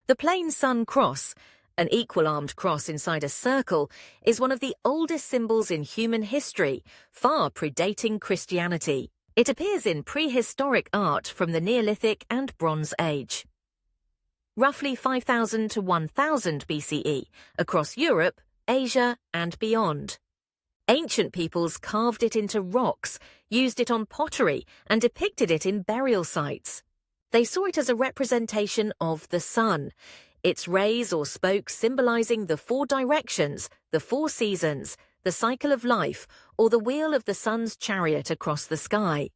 The plain sun cross, an equal-armed cross inside a circle, is one of the oldest symbols in human history, far predating Christianity. It appears in prehistoric art from the Neolithic and Bronze Age. Roughly 5000 to 1000 BCE, across Europe, Asia, and beyond. Ancient peoples carved it into rocks, used it on pottery, and depicted it in burial sites. They saw it as a representation of the sun, its rays or spokes symbolizing the four directions, the four seasons, the cycle of life, or the wheel of the sun's chariot across the sky.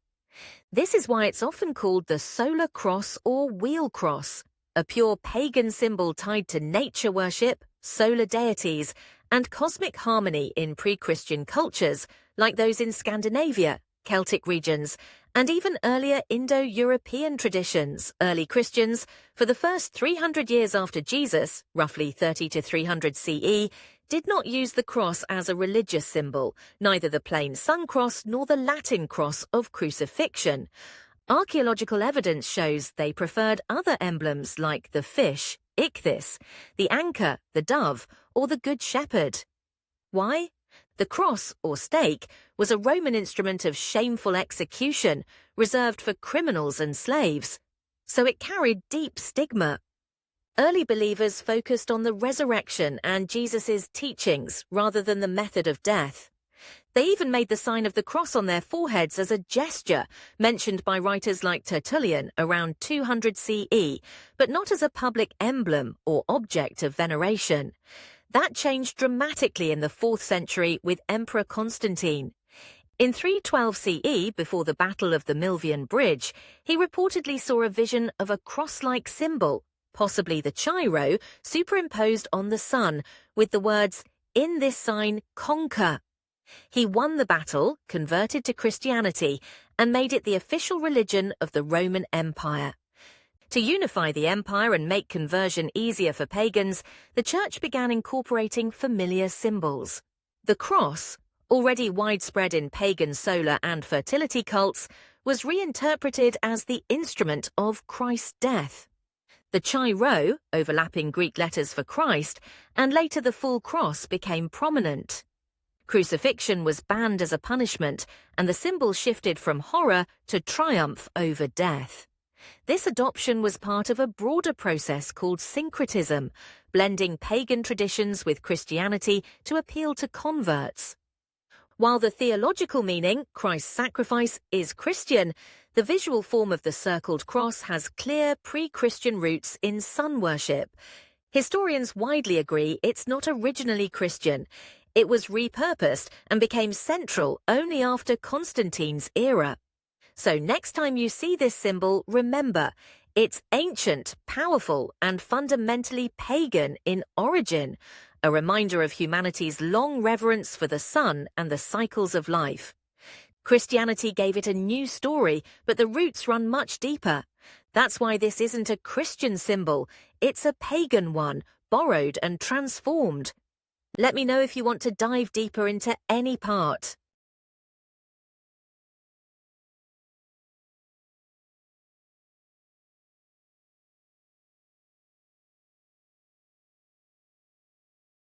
This is why it's often called the solar cross or wheel cross, a pure pagan symbol tied to nature worship, solar deities, and cosmic harmony in pre-Christian cultures like those in Scandinavia, Celtic regions, and even earlier Indo-European traditions. Early Christians, for the first 300 years after Jesus, roughly 30 to 300 CE, did not use the cross as a religious symbol, neither the plain sun cross nor the Latin cross of crucifixion. Archaeological evidence shows they preferred other emblems like the fish, ichthys, the anchor, the dove, or the good shepherd. Why? The cross, or stake, was a Roman instrument of shameful execution, reserved for criminals and slaves, so it carried deep stigma. Early believers focused on the resurrection and Jesus' teachings rather than the method of death. They even made the sign of the cross on their foreheads as a gesture, mentioned by writers like Tertullian around 200 CE, but not as a public emblem or object of veneration. That changed dramatically in the 4th century with Emperor Constantine. In 312 CE, before the Battle of the Milvian Bridge, he reportedly saw a vision of a cross-like symbol, possibly the Chi-Rho, superimposed on the sun, with the words, "In this sign, conquer." He won the battle, converted to Christianity, and made it the official religion of the Roman Empire. To unify the empire and make conversion easier for pagans, the Church began incorporating familiar symbols. The cross, already widespread in pagan solar and fertility cults, was reinterpreted as the instrument of Christ's death. The Chi-Rho, overlapping Greek letters for Christ, and later the full cross became prominent. Crucifixion was banned as a punishment, and the symbol shifted from horror to triumph over death. This adoption was part of a broader process called Syncretism, blending pagan traditions with Christianity to appeal to converts. While the theological meaning, Christ's sacrifice, is Christian, the visual form of the circled cross has clear pre-Christian roots in sun worship. Historians widely agree it's not originally Christian. It was repurposed and became central only after Constantine's era. So next time you see this symbol, remember, it's ancient, powerful, and fundamentally pagan in origin, a reminder of humanity's long reverence for the sun and the cycles of life. Christianity gave it a new story, but the roots run much deeper. That's why this isn't a Christian symbol, it's a pagan one, borrowed and transformed. Let me know if you want to dive deeper into any part.